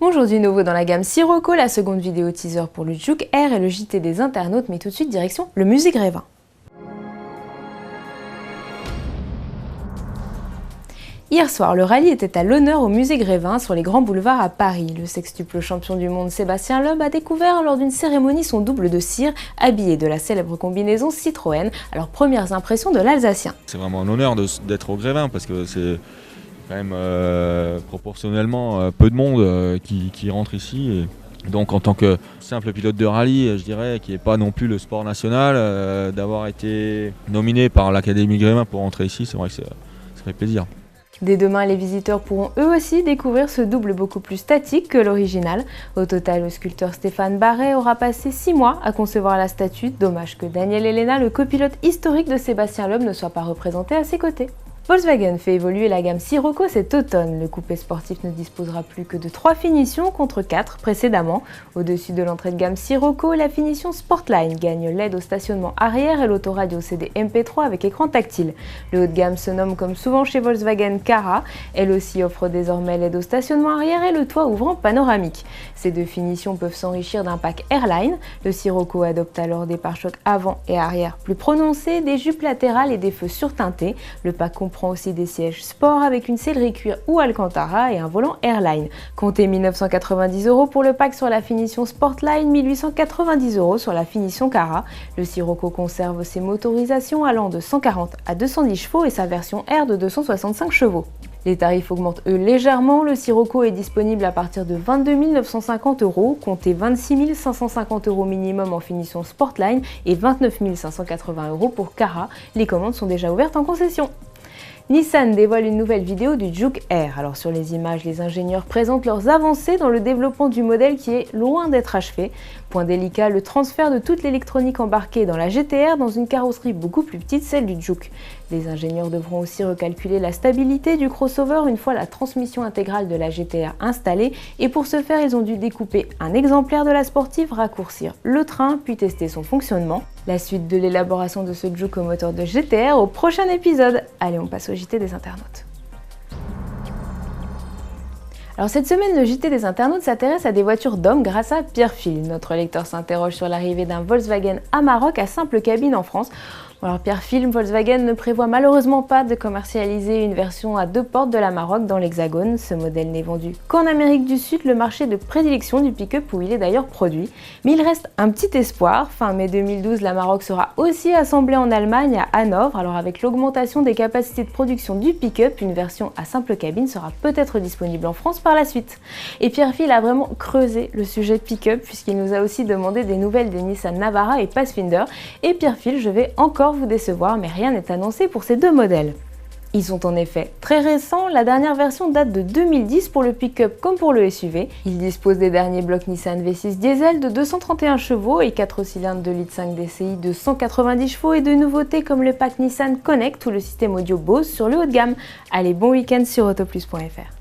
Bonjour, du nouveau dans la gamme Sirocco, la seconde vidéo teaser pour le Juke Air et le JT des internautes, mais tout de suite direction le musée Grévin. Hier soir, le rallye était à l'honneur au musée Grévin sur les grands boulevards à Paris. Le sextuple champion du monde Sébastien Loeb a découvert lors d'une cérémonie son double de cire, habillé de la célèbre combinaison Citroën. Alors, premières impressions de l'Alsacien. C'est vraiment un honneur d'être au Grévin parce que c'est quand même proportionnellement peu de monde qui rentre ici. Et donc en tant que simple pilote de rallye, je dirais, qui n'est pas non plus le sport national, d'avoir été nominé par l'Académie Grévin pour rentrer ici, c'est vrai que ça fait plaisir. Dès demain, les visiteurs pourront eux aussi découvrir ce double beaucoup plus statique que l'original. Au total, le sculpteur Stéphane Barret aura passé 6 mois à concevoir la statue. Dommage que Daniel Elena, le copilote historique de Sébastien Loeb, ne soit pas représenté à ses côtés. Volkswagen fait évoluer la gamme Sirocco cet automne. Le coupé sportif ne disposera plus que de 3 finitions contre 4 précédemment. Au-dessus de l'entrée de gamme Sirocco, la finition Sportline gagne l'aide au stationnement arrière et l'autoradio CD MP3 avec écran tactile. Le haut de gamme se nomme comme souvent chez Volkswagen Cara. Elle aussi offre désormais l'aide au stationnement arrière et le toit ouvrant panoramique. Ces deux finitions peuvent s'enrichir d'un pack Airline. Le Sirocco adopte alors des pare-chocs avant et arrière plus prononcés, des jupes latérales et des feux surteintés. Le pack comprend aussi des sièges sport avec une sellerie cuir ou alcantara et un volant Airline. Comptez 1 990 € pour le pack sur la finition Sportline, 1 890 € sur la finition Cara. Le Sirocco conserve ses motorisations allant de 140 à 210 chevaux et sa version R de 265 chevaux. Les tarifs augmentent eux légèrement, le Sirocco est disponible à partir de 22 950 €, comptez 26 550 € minimum en finition Sportline et 29 580 € pour Cara. Les commandes sont déjà ouvertes en concession. Nissan dévoile une nouvelle vidéo du Juke Air. Alors sur les images, les ingénieurs présentent leurs avancées dans le développement du modèle qui est loin d'être achevé. Point délicat, le transfert de toute l'électronique embarquée dans la GT-R dans une carrosserie beaucoup plus petite, celle du Juke. Les ingénieurs devront aussi recalculer la stabilité du crossover une fois la transmission intégrale de la GT-R installée et pour ce faire, ils ont dû découper un exemplaire de la sportive, raccourcir le train puis tester son fonctionnement. La suite de l'élaboration de ce Juke au moteur de GT-R au prochain épisode. Allez, on passe au JT des internautes. Alors cette semaine, le JT des internautes s'intéresse à des voitures d'hommes grâce à Pierrefitte. Notre lecteur s'interroge sur l'arrivée d'un Volkswagen Amarok à simple cabine en France. Alors Pierrefitte, Volkswagen ne prévoit malheureusement pas de commercialiser une version à 2 portes de l'Amarok dans l'Hexagone. Ce modèle n'est vendu qu'en Amérique du Sud, le marché de prédilection du pick-up où il est d'ailleurs produit. Mais il reste un petit espoir. Fin mai 2012, l'Amarok sera aussi assemblée en Allemagne à Hanovre. Alors avec l'augmentation des capacités de production du pick-up, une version à simple cabine sera peut-être disponible en France par la suite. Et Pierrefitte a vraiment creusé le sujet pick-up puisqu'il nous a aussi demandé des nouvelles des Nissan Navara et Pathfinder. Et Pierrefitte, je vais encore vous décevoir, mais rien n'est annoncé pour ces deux modèles. Ils sont en effet très récents, la dernière version date de 2010 pour le pick-up comme pour le SUV. Ils disposent des derniers blocs Nissan V6 diesel de 231 chevaux et 4 cylindres de 2,5 litres DCI de 190 chevaux et de nouveautés comme le pack Nissan Connect ou le système audio Bose sur le haut de gamme. Allez, bon week-end sur autoplus.fr.